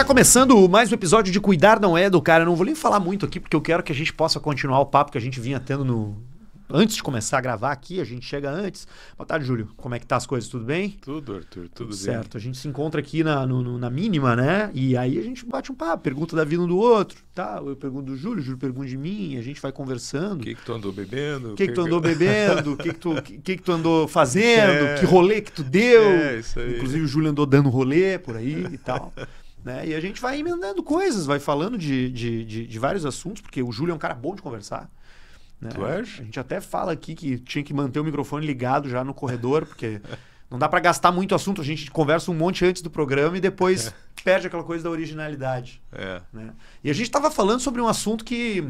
Está começando mais um episódio de Cuidar Não É Educar. Eu não vou nem falar muito aqui, porque eu quero que a gente possa continuar o papo que a gente vinha tendo antes de começar a gravar aqui. A gente chega antes. Boa tarde, Júlio. Como é que tá as coisas? Tudo bem? Tudo, Arthur. Tudo certo. A gente se encontra aqui na mínima, né? E aí a gente bate um papo, pergunta da vida um do outro. Tá? Eu pergunto do Júlio, o Júlio pergunta de mim, a gente vai conversando. O que tu andou bebendo? O que tu andou bebendo? O que tu andou fazendo? Que rolê que tu deu? Isso aí. Inclusive o Júlio andou dando rolê por aí e tal. Né? E a gente vai emendando coisas, vai falando de vários assuntos, porque o Júlio é um cara bom de conversar. Né? Tu acha? A gente até fala aqui que tinha que manter o microfone ligado já no corredor, porque não dá para gastar muito assunto. A gente conversa um monte antes do programa e depois perde aquela coisa da originalidade. Né? E a gente estava falando sobre um assunto que...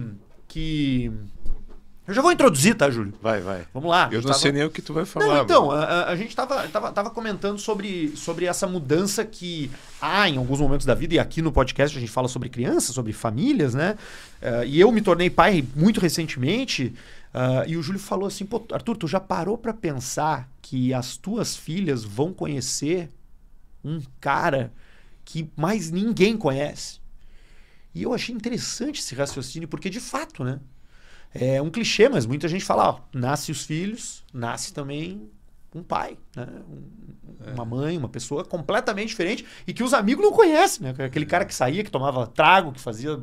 Eu já vou introduzir, tá, Júlio? Vai. Vamos lá. Eu não sei nem o que tu vai falar. Não, então, a gente tava comentando sobre essa mudança que há em alguns momentos da vida, e aqui no podcast a gente fala sobre crianças, sobre famílias, né? E eu me tornei pai muito recentemente, e o Júlio falou assim, pô, Arthur, tu já parou pra pensar que as tuas filhas vão conhecer um cara que mais ninguém conhece? E eu achei interessante esse raciocínio, porque de fato, né? É um clichê, mas muita gente fala, ó, nasce os filhos, nasce também um pai, né? Uma mãe, uma pessoa completamente diferente e que os amigos não conhecem, né? Aquele cara que saía, que tomava trago, que fazia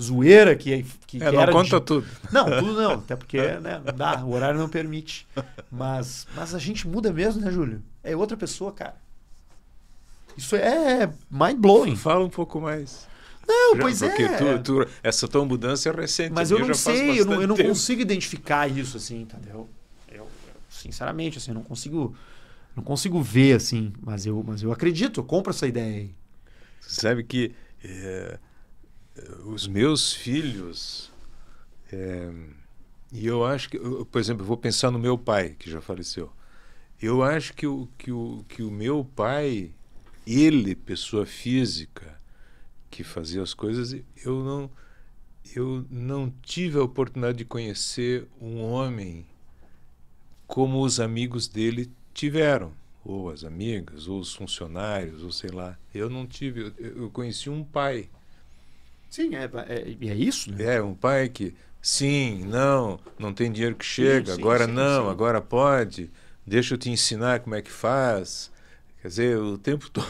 zoeira, que não era conta tudo. Não, tudo não, até porque né, não dá, o horário não permite. Mas a gente muda mesmo, né, Júlio? É outra pessoa, cara. Isso é mind-blowing. Fala um pouco mais. Não, pois porque é. Essa tua mudança é recente. Mas eu não sei, eu não tempo. consigo identificar isso, assim, entendeu? Eu sinceramente, assim, eu não consigo ver, assim, mas eu acredito, eu compro essa ideia aí. Você sabe que os meus filhos, e eu acho que, por exemplo, eu vou pensar no meu pai, que já faleceu. Eu acho que o meu pai, ele, pessoa física, que fazia as coisas, eu não tive a oportunidade de conhecer um homem como os amigos dele tiveram, ou as amigas, ou os funcionários, ou sei lá. Eu não tive, eu conheci um pai. Sim, é isso, né? Um pai que, sim, não tem dinheiro que chega, sim, agora sim. Agora pode, deixa eu te ensinar como é que faz. Quer dizer, o tempo todo...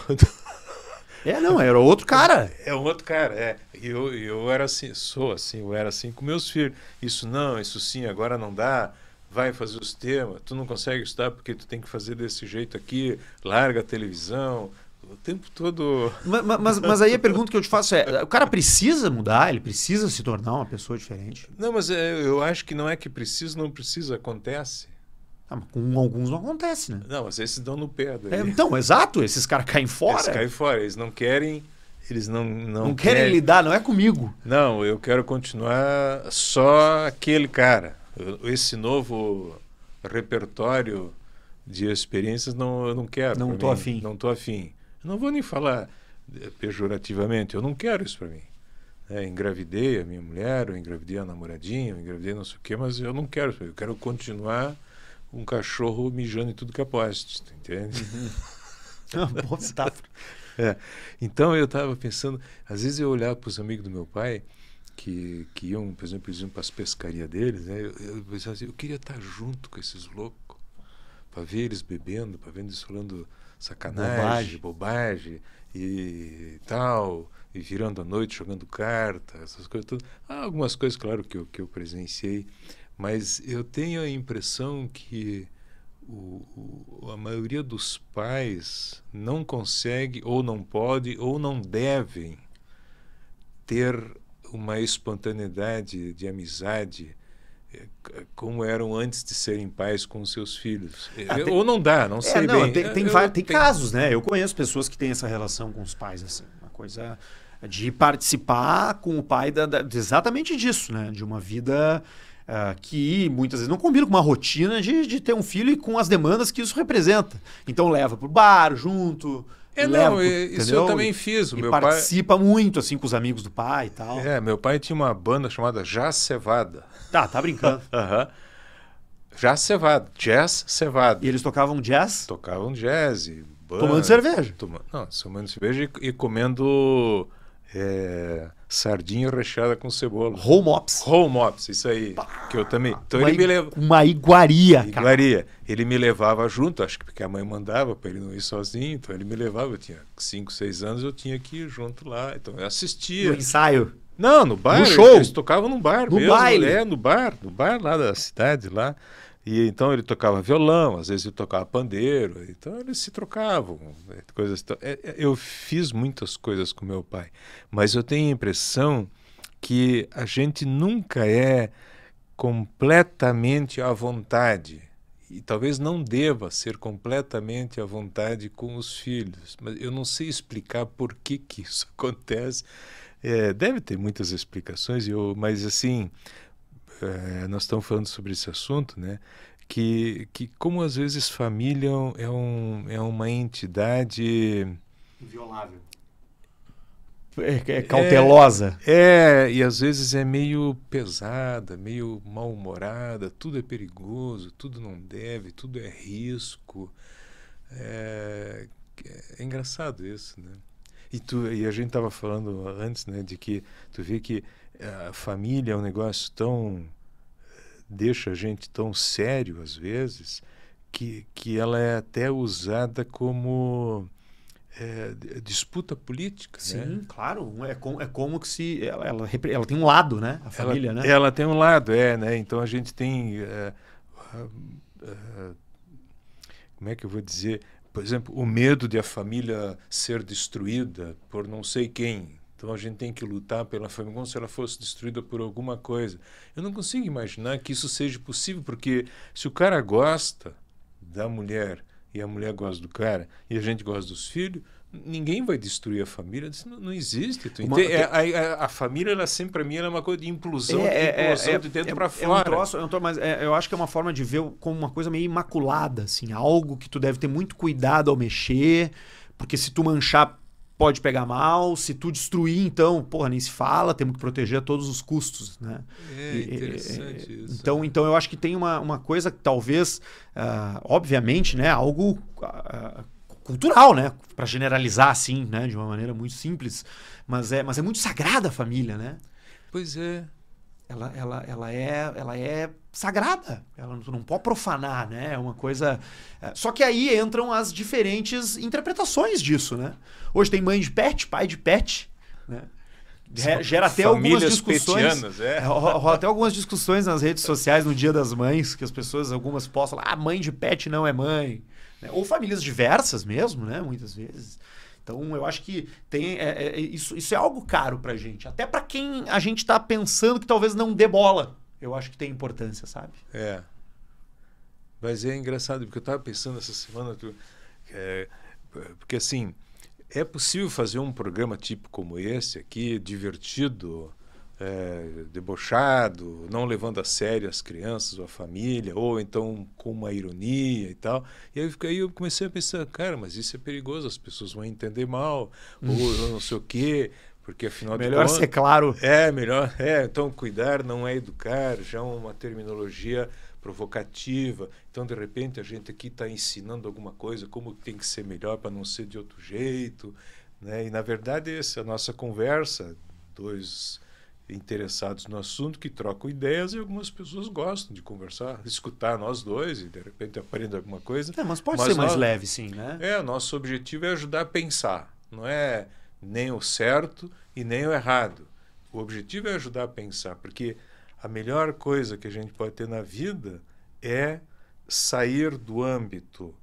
Era outro cara. É um outro cara, Eu era assim, eu era assim com meus filhos. Isso não, isso sim, agora não dá. Vai fazer os temas, tu não consegue estudar porque tu tem que fazer desse jeito aqui, larga a televisão, o tempo todo... Mas aí a pergunta que eu te faço é, o cara precisa mudar? Ele precisa se tornar uma pessoa diferente? Não, mas eu acho que não é que precisa, não precisa, acontece. Mas com alguns não acontece, né? Não, mas esses dão no pé daí. Então, exato, esses caras caem fora. Eles caem fora, eles não querem... Eles não querem lidar, não é comigo. Não, eu quero continuar só aquele cara. Esse novo repertório de experiências eu não quero. Não estou afim. Não estou afim. Eu não vou nem falar pejorativamente, eu não quero isso para mim. Engravidei a minha mulher, eu engravidei a namoradinha, eu engravidei não sei o quê, mas eu não quero. Eu quero continuar um cachorro mijando em tudo que é poste, entende? Boa metáfora. Então eu estava pensando, às vezes eu olhava para os amigos do meu pai, que iam, por exemplo, eles iam para as pescarias deles, né? Eu pensava assim, eu queria estar junto com esses loucos, para ver eles bebendo, para ver eles falando sacanagem, bobagem e tal, e virando a noite jogando carta, essas coisas todas. Algumas coisas, claro, que eu presenciei, mas eu tenho a impressão que a maioria dos pais não consegue, ou não pode, ou não devem ter uma espontaneidade de amizade como eram antes de serem pais com os seus filhos. Ou não dá, não sei bem. Tem casos, né? Eu conheço pessoas que têm essa relação com os pais, assim, uma coisa de participar com o pai exatamente disso, né? De uma vida que muitas vezes não combina com uma rotina de ter um filho e com as demandas que isso representa. Então leva pro bar junto... isso eu também fiz. Meu participa muito, assim, com os amigos do pai e tal. Meu pai tinha uma banda chamada Jazz Cevada. Tá brincando. Jazz Cevada, Jazz Cevada. E eles tocavam jazz? Tocavam jazz. Tomando cerveja? Tomando cerveja e comendo sardinha recheada com cebola. Home ops. Home ops, isso aí. Que eu também. Então Uma, ele me leva. uma iguaria, cara. Iguaria. Ele me levava junto, acho que porque a mãe mandava para ele não ir sozinho, então ele me levava. Eu tinha 5, 6 anos, eu tinha que ir junto lá. Então eu assistia. No ensaio. Não, no bar. No show. Eles tocavam no bar No mesmo. baile. No bar lá da cidade lá. E então ele tocava violão, às vezes ele tocava pandeiro, então eles se trocavam, coisas. Eu fiz muitas coisas com meu pai, mas eu tenho a impressão que a gente nunca é completamente à vontade, e talvez não deva ser completamente à vontade com os filhos, mas eu não sei explicar por que isso acontece. Deve ter muitas explicações, mas assim... nós estamos falando sobre esse assunto, né? Que como às vezes família é uma entidade inviolável, cautelosa, e às vezes é meio pesada, meio mal-humorada, tudo é perigoso, tudo não deve, tudo é risco. É engraçado isso, né? E a gente estava falando antes, né, de que tu vê que a família é um negócio tão... deixa a gente tão sério às vezes, que ela é até usada como disputa política. Sim, né? Claro. É como que se... Ela tem um lado, né? A família, né? Ela tem um lado, né? Então a gente tem... como é que eu vou dizer? Por exemplo, o medo de a família ser destruída por não sei quem. Então a gente tem que lutar pela família como se ela fosse destruída por alguma coisa. Eu não consigo imaginar que isso seja possível, porque se o cara gosta da mulher e a mulher gosta do cara e a gente gosta dos filhos, ninguém vai destruir a família. Isso não existe. A família, ela sempre, para mim, ela é uma coisa de implosão, de dentro para fora. Mas eu acho que é uma forma de ver como uma coisa meio imaculada, assim, algo que tu deve ter muito cuidado ao mexer, porque se tu manchar pode pegar mal, se tu destruir, então, porra, nem se fala, temos que proteger a todos os custos, né? Interessante isso. Então eu acho que tem uma coisa que talvez, obviamente, né, algo cultural, né, para generalizar assim, né, de uma maneira muito simples, mas é muito sagrada a família, né? Pois é. Ela é sagrada, ela não pode profanar, né? É uma coisa. Só que aí entram as diferentes interpretações disso, né? Hoje tem mãe de pet, pai de pet, né? Gera até algumas discussões. Rola até algumas discussões nas redes sociais no Dia das Mães, que as pessoas, algumas postam lá, mãe de pet não é mãe. Né? Ou famílias diversas mesmo, né? Muitas vezes. Então, eu acho que isso é algo caro pra gente. Até pra quem a gente tá pensando que talvez não dê bola. Eu acho que tem importância, sabe? Mas é engraçado, porque eu tava pensando essa semana... porque, assim, é possível fazer um programa tipo como esse aqui, divertido, debochado, não levando a sério as crianças ou a família, ou então com uma ironia e tal. E aí eu comecei a pensar, cara, mas isso é perigoso, as pessoas vão entender mal, ou não sei o quê, porque afinal de contas... Melhor ser claro. Melhor. Então, cuidar não é educar, já é uma terminologia provocativa. Então, de repente, a gente aqui está ensinando alguma coisa, como tem que ser melhor para não ser de outro jeito. Né? E, na verdade, essa é a nossa conversa, dois interessados no assunto que trocam ideias e algumas pessoas gostam de conversar, escutar nós dois e de repente aprendem alguma coisa. Mas pode ser mais leve, sim, né? Nosso objetivo é ajudar a pensar, não é nem o certo e nem o errado. O objetivo é ajudar a pensar, porque a melhor coisa que a gente pode ter na vida é sair do âmbito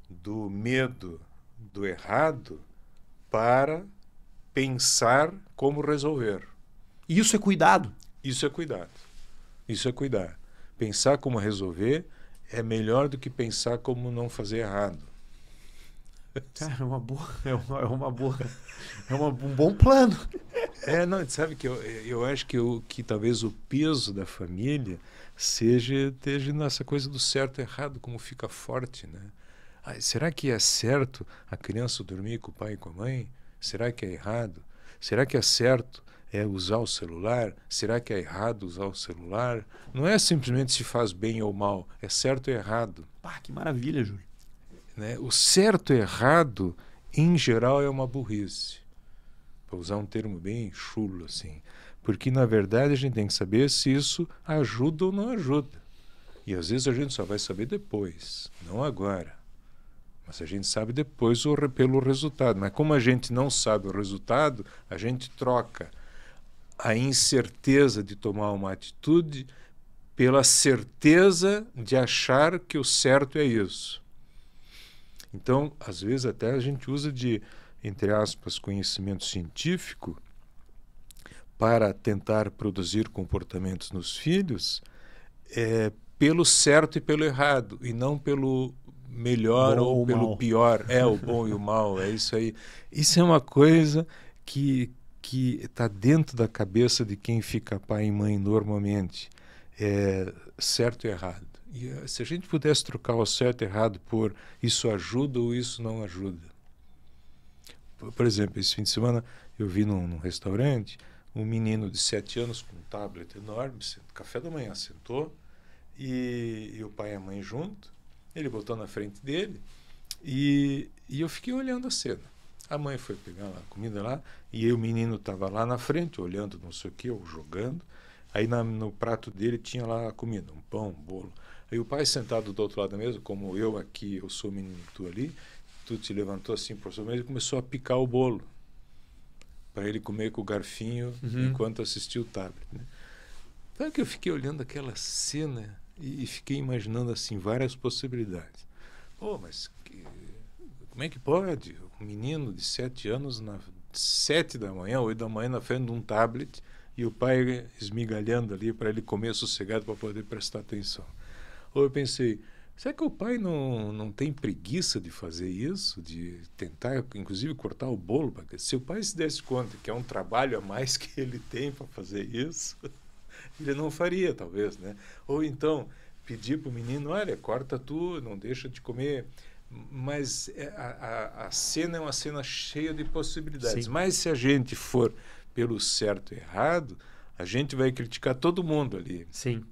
do medo, do errado, para pensar como resolver. Isso é cuidado. Isso é cuidado. Isso é cuidar. Pensar como resolver é melhor do que pensar como não fazer errado. Cara, um bom plano. Não, sabe que eu acho que talvez o peso da família esteja nessa coisa do certo e errado, como fica forte, né? Será que é certo a criança dormir com o pai e com a mãe? Será que é errado? Será que é certo usar o celular? Será que é errado usar o celular? Não é simplesmente se faz bem ou mal, é certo e errado. Que maravilha, Júlio. Né? O certo e errado, em geral, é uma burrice. para usar um termo bem chulo assim, porque na verdade a gente tem que saber se isso ajuda ou não ajuda. E às vezes a gente só vai saber depois, não agora. Mas a gente sabe depois pelo resultado. Mas como a gente não sabe o resultado, a gente troca a incerteza de tomar uma atitude pela certeza de achar que o certo é isso. Então, às vezes até a gente usa de, entre aspas, conhecimento científico para tentar produzir comportamentos nos filhos pelo certo e pelo errado, e não pelo melhor Bom ou pelo mal. pior. O bom e o mal, é isso aí. Isso é uma coisa que está dentro da cabeça de quem fica pai e mãe normalmente. Certo e errado. E se a gente pudesse trocar o certo e errado por isso ajuda ou isso não ajuda. Por exemplo, esse fim de semana eu vi num restaurante um menino de 7 anos com um tablet enorme, café da manhã, sentou, e o pai e a mãe junto, ele botou na frente dele, e eu fiquei olhando a cena. A mãe foi pegar a comida lá, e o menino estava lá na frente, olhando não sei o que, ou jogando. Aí no prato dele tinha lá a comida, um pão, um bolo. Aí o pai sentado do outro lado da mesa, como eu aqui, eu sou o menino, tu ali, tu te levantou assim por sua mesa e começou a picar o bolo para ele comer com o garfinho enquanto assistia o tablet, né? Então que eu fiquei olhando aquela cena e fiquei imaginando assim várias possibilidades. Pô, mas como é que pode? Um menino de 7 anos, 7 da manhã, 8 da manhã, na frente de um tablet, e o pai esmigalhando ali para ele comer sossegado para poder prestar atenção. Ou eu pensei, será que o pai não tem preguiça de fazer isso? De tentar, inclusive, cortar o bolo? Se o pai se desse conta que é um trabalho a mais que ele tem para fazer isso, ele não faria, talvez, né? Ou então, pedir para o menino, olha, corta tu, não deixa de comer. Mas a cena é uma cena cheia de possibilidades. Sim. Mas se a gente for pelo certo e errado, a gente vai criticar todo mundo ali. Sim.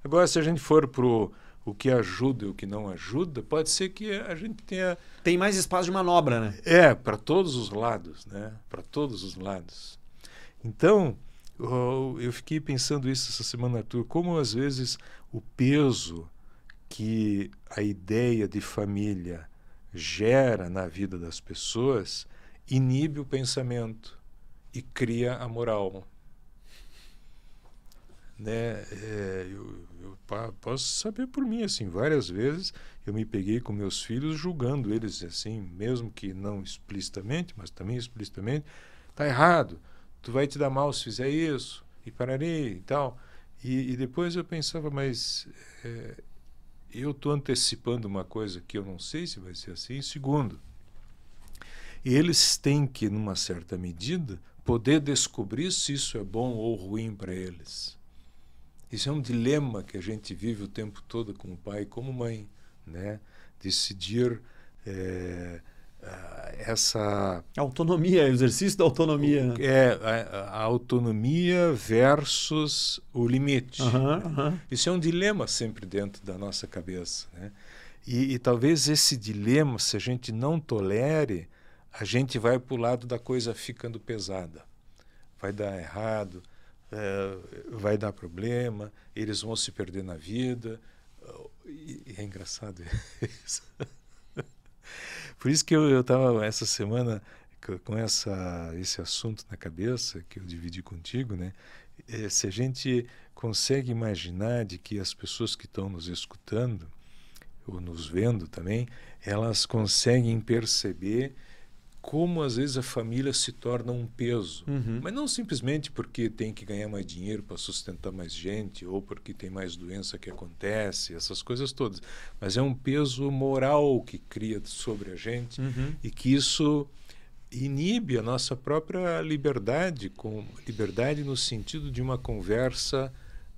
Agora, se a gente for pro o que ajuda e o que não ajuda, pode ser que a gente tenha... Tem mais espaço de manobra, né? para todos os lados, né? Para todos os lados. Então, eu fiquei pensando isso essa semana, Arthur, como às vezes o peso que a ideia de família gera na vida das pessoas inibe o pensamento e cria a moral. Né? Eu posso saber por mim, assim, várias vezes eu me peguei com meus filhos julgando eles, assim, mesmo que não explicitamente, mas também explicitamente, tá errado, tu vai te dar mal se fizer isso, e pararei e tal. E depois eu pensava, mas eu estou antecipando uma coisa que eu não sei se vai ser assim. Segundo, eles têm que, numa certa medida, poder descobrir se isso é bom ou ruim para eles. Isso é um dilema que a gente vive o tempo todo como pai e como mãe, né? Decidir essa... Autonomia, exercício da autonomia. A autonomia versus o limite. Isso é um dilema sempre dentro da nossa cabeça, né? E talvez esse dilema, se a gente não tolere, a gente vai para o lado da coisa ficando pesada. Vai dar errado, vai dar problema, eles vão se perder na vida. E é engraçado isso. Por isso que eu estava essa semana com esse assunto na cabeça, que eu dividi contigo, né? Se a gente consegue imaginar de que as pessoas que estão nos escutando, ou nos vendo também, elas conseguem perceber como às vezes a família se torna um peso. Mas não simplesmente porque tem que ganhar mais dinheiro para sustentar mais gente, ou porque tem mais doença que acontece, essas coisas todas. Mas é um peso moral que cria sobre a gente, e que isso inibe a nossa própria liberdade, com liberdade no sentido de uma conversa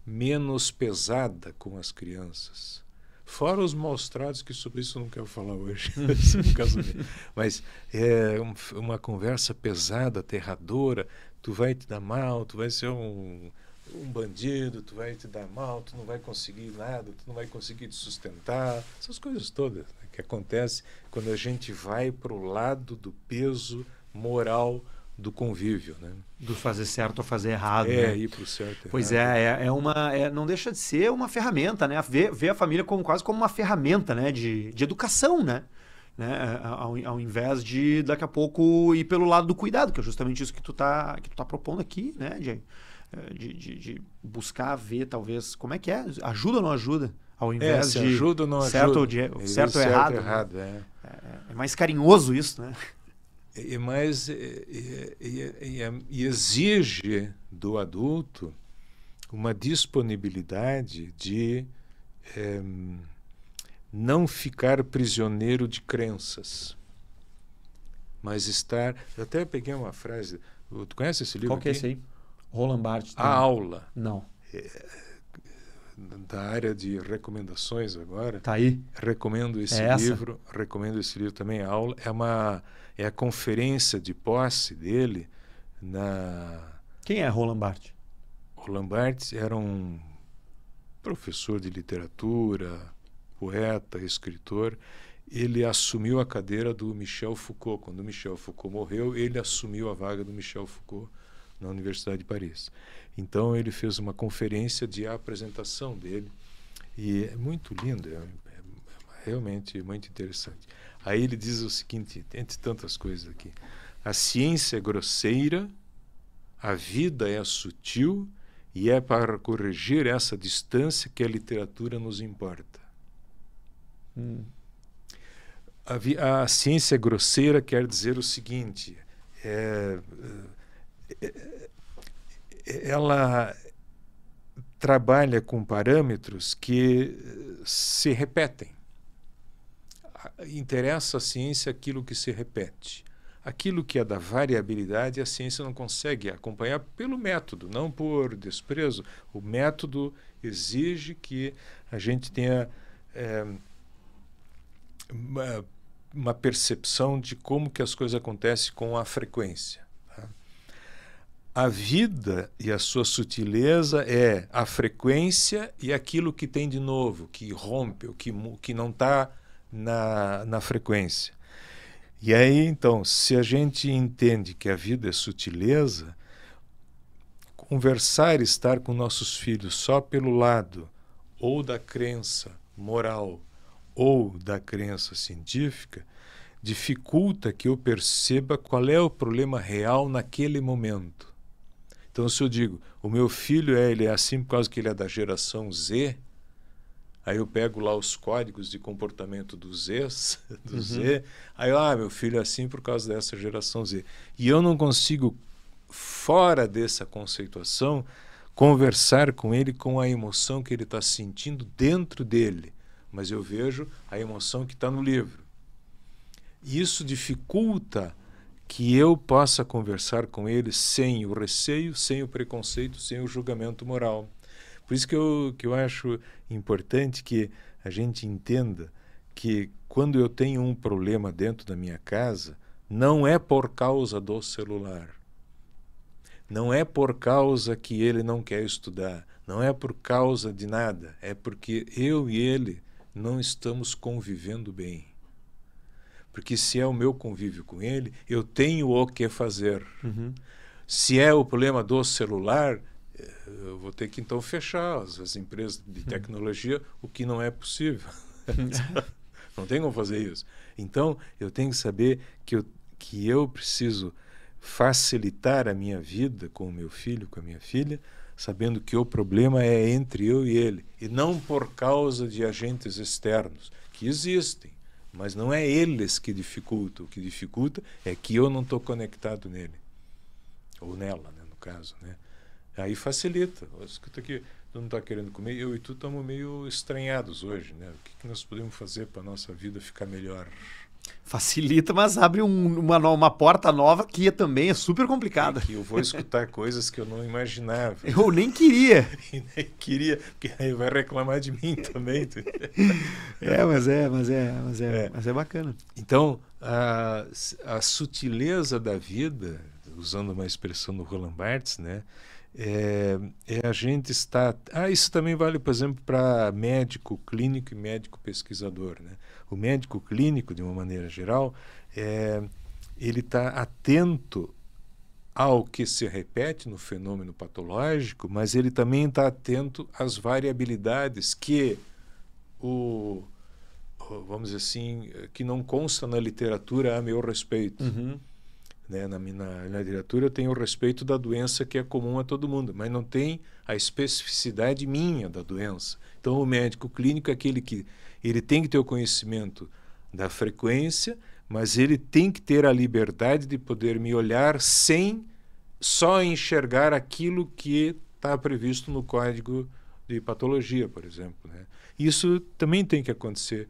menos pesada com as crianças. Fora os maus-tratos, que sobre isso eu não quero falar hoje, no caso dele. Mas é uma conversa pesada, aterradora, tu vai te dar mal, tu vai ser um bandido, tu vai te dar mal, tu não vai conseguir nada, tu não vai conseguir te sustentar, essas coisas todas, né, que acontecem quando a gente vai para o lado do peso moral do convívio, né? Do fazer certo ou fazer errado. Ir para o certo. Pois não deixa de ser uma ferramenta, né? Ver a família quase como uma ferramenta, né? De educação, né? Ao invés de, daqui a pouco, ir pelo lado do cuidado, que é justamente isso que tu tá propondo aqui, né? De buscar ver, talvez, como é que é? Ajuda ou não ajuda? Ao invés de ajuda ou não certo ajuda. Certo ou errado. Né? É mais carinhoso isso, né? E exige do adulto uma disponibilidade de não ficar prisioneiro de crenças, mas estar... Eu até peguei uma frase... Tu conhece esse livro? Qual que é esse aí? Roland Barthes. A Aula. Não. Da área de recomendações agora. Tá aí. Recomendo esse livro. Recomendo esse livro também. A Aula é a conferência de posse dele na... Quem é Roland Barthes? Roland Barthes era um professor de literatura, poeta, escritor. Ele assumiu a cadeira do Michel Foucault. Quando o Michel Foucault morreu, ele assumiu a vaga do Michel Foucault na Universidade de Paris. Então ele fez uma conferência de apresentação dele e é muito lindo, é realmente muito interessante. Aí ele diz o seguinte, entre tantas coisas aqui: a ciência é grosseira, a vida é sutil e é para corrigir essa distância que a literatura nos importa. A ciência grosseira quer dizer o seguinte: ela trabalha com parâmetros que se repetem. Interessa à ciência aquilo que se repete. Aquilo que é da variabilidade, a ciência não consegue acompanhar pelo método, não por desprezo. O método exige que a gente tenha uma percepção de como que as coisas acontecem com a frequência. Tá? A vida e a sua sutileza é a frequência e aquilo que tem de novo, que rompe, que não está na frequência. E aí, então, se a gente entende que a vida é sutileza, conversar, estar com nossos filhos só pelo lado ou da crença moral ou da crença científica, dificulta que eu perceba qual é o problema real naquele momento. Então, se eu digo, o meu filho ele é assim por causa que ele é da geração Z, aí eu pego lá os códigos de comportamento do Z, aí meu filho é assim por causa dessa geração Z. E eu não consigo, fora dessa conceituação, conversar com ele com a emoção que ele está sentindo dentro dele. Mas eu vejo a emoção que está no livro. E isso dificulta que eu possa conversar com ele sem o receio, sem o preconceito, sem o julgamento moral. Por isso que eu acho importante que a gente entenda que quando eu tenho um problema dentro da minha casa, não é por causa do celular. Não é por causa que ele não quer estudar. Não é por causa de nada. É porque eu e ele não estamos convivendo bem. Porque se é o meu convívio com ele, eu tenho o que fazer. Se é o problema do celular, eu vou ter que então fechar as empresas de tecnologia, o que não é possível. Não tem como fazer isso. Então, eu tenho que saber que eu preciso facilitar a minha vida com o meu filho, com a minha filha, sabendo que o problema é entre eu e ele, e não por causa de agentes externos, que existem, mas não é eles que dificultam. O que dificulta é que eu não estou conectado nele, ou nela, né, no caso, né? Aí facilita. Escuta aqui, tu não está querendo comer, eu e tu estamos meio estranhados hoje, né? O que nós podemos fazer para a nossa vida ficar melhor? Facilita, mas abre uma porta nova que também é super complicada. Que eu vou escutar coisas que eu não imaginava. Eu nem queria. Nem queria, porque aí vai reclamar de mim também. Mas é bacana. Então, a sutileza da vida, usando uma expressão do Roland Barthes, né? É a gente estar... isso também vale, por exemplo, para médico clínico e médico pesquisador, né? O médico clínico, de uma maneira geral, ele está atento ao que se repete no fenômeno patológico, mas ele também está atento às variabilidades que vamos dizer assim, que não consta na literatura a meu respeito. Né? Na literatura tem o respeito da doença que é comum a todo mundo, mas não tem a especificidade minha da doença. Então o médico clínico é aquele que ele tem que ter o conhecimento da frequência, mas ele tem que ter a liberdade de poder me olhar sem só enxergar aquilo que está previsto no código de patologia, por exemplo. Né? Isso também tem que acontecer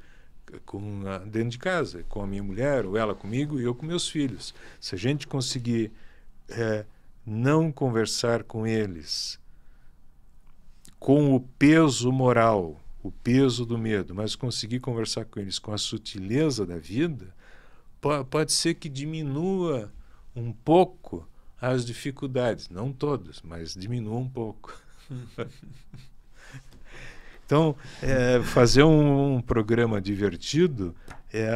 dentro de casa, com a minha mulher, ou ela comigo e eu com meus filhos. Se a gente conseguir não conversar com eles com o peso moral, o peso do medo, mas conseguir conversar com eles com a sutileza da vida, pode ser que diminua um pouco as dificuldades, não todas, mas diminua um pouco. Então, fazer um programa divertido,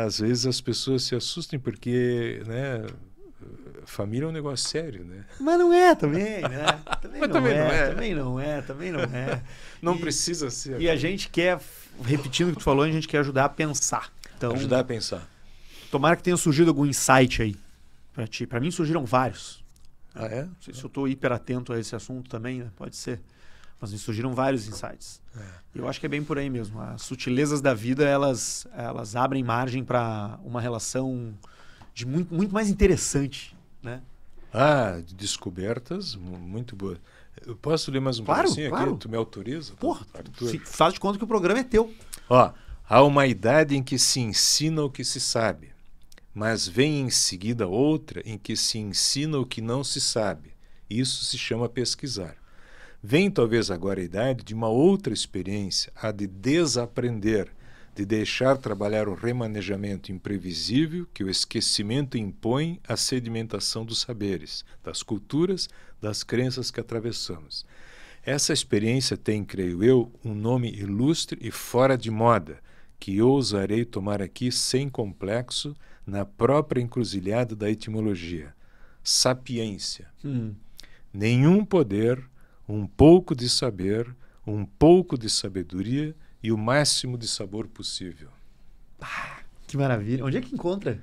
às vezes as pessoas se assustam porque, né, família é um negócio sério, né? Mas não é também, né? Também não é. Também não é. Não precisa ser. E a gente quer, repetindo o que tu falou, a gente quer ajudar a pensar. Então, ajudar a pensar. Tomara que tenha surgido algum insight aí pra ti. Pra mim surgiram vários. Ah, é? Não sei se eu tô hiper atento a esse assunto também, né? Pode ser. Mas me surgiram vários insights. Eu acho que é bem por aí mesmo. As sutilezas da vida, elas abrem margem para uma relação de muito mais interessante, né? De descobertas muito boas. Eu posso ler mais um pedacinho aqui? Tu me autoriza? Porra, faz de conta que o programa é teu. Há uma idade em que se ensina o que se sabe, mas vem em seguida outra em que se ensina o que não se sabe. Isso se chama pesquisar. Vem talvez agora a idade de uma outra experiência, a de desaprender, de deixar trabalhar o remanejamento imprevisível que o esquecimento impõe à sedimentação dos saberes, das culturas, das crenças que atravessamos. Essa experiência tem, creio eu, um nome ilustre e fora de moda, que eu ousarei tomar aqui sem complexo na própria encruzilhada da etimologia. Sapiência. Nenhum poder, um pouco de saber, um pouco de sabedoria e o máximo de sabor possível. Que maravilha. Onde é que encontra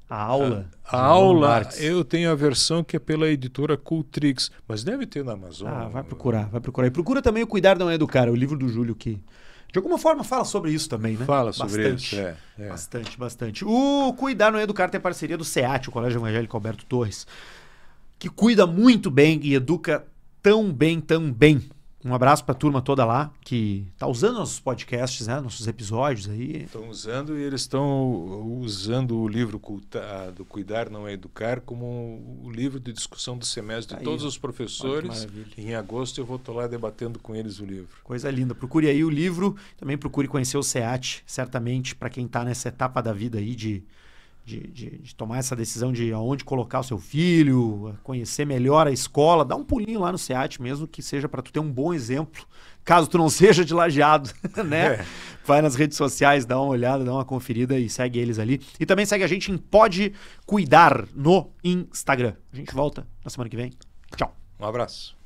a aula? A aula, eu tenho a versão que é pela editora Cultrix, mas deve ter na Amazon. Vai procurar. E procura também o Cuidar Não É Educar, o livro do Júlio, que de alguma forma fala sobre isso também, né? Fala sobre isso, Bastante. O Cuidar Não É Educar tem parceria do SEAT, o Colégio Evangélico Alberto Torres, que cuida muito bem e educa tão bem. Um abraço para a turma toda lá que está usando nossos podcasts, né? Nossos episódios aí. Estão usando e eles estão usando o livro do Cuidar Não É Educar como o livro de discussão do semestre de todos os professores. Em agosto eu vou estar lá debatendo com eles o livro. Coisa linda. Procure aí o livro. Também procure conhecer o SEAT, certamente, para quem está nessa etapa da vida aí de tomar essa decisão de aonde colocar o seu filho, conhecer melhor a escola, dá um pulinho lá no SEAT mesmo, que seja para tu ter um bom exemplo, caso tu não seja de Lajeado, né? Vai nas redes sociais, dá uma olhada, dá uma conferida e segue eles ali. E também segue a gente em Pode Cuidar no Instagram. A gente volta na semana que vem. Tchau. Um abraço.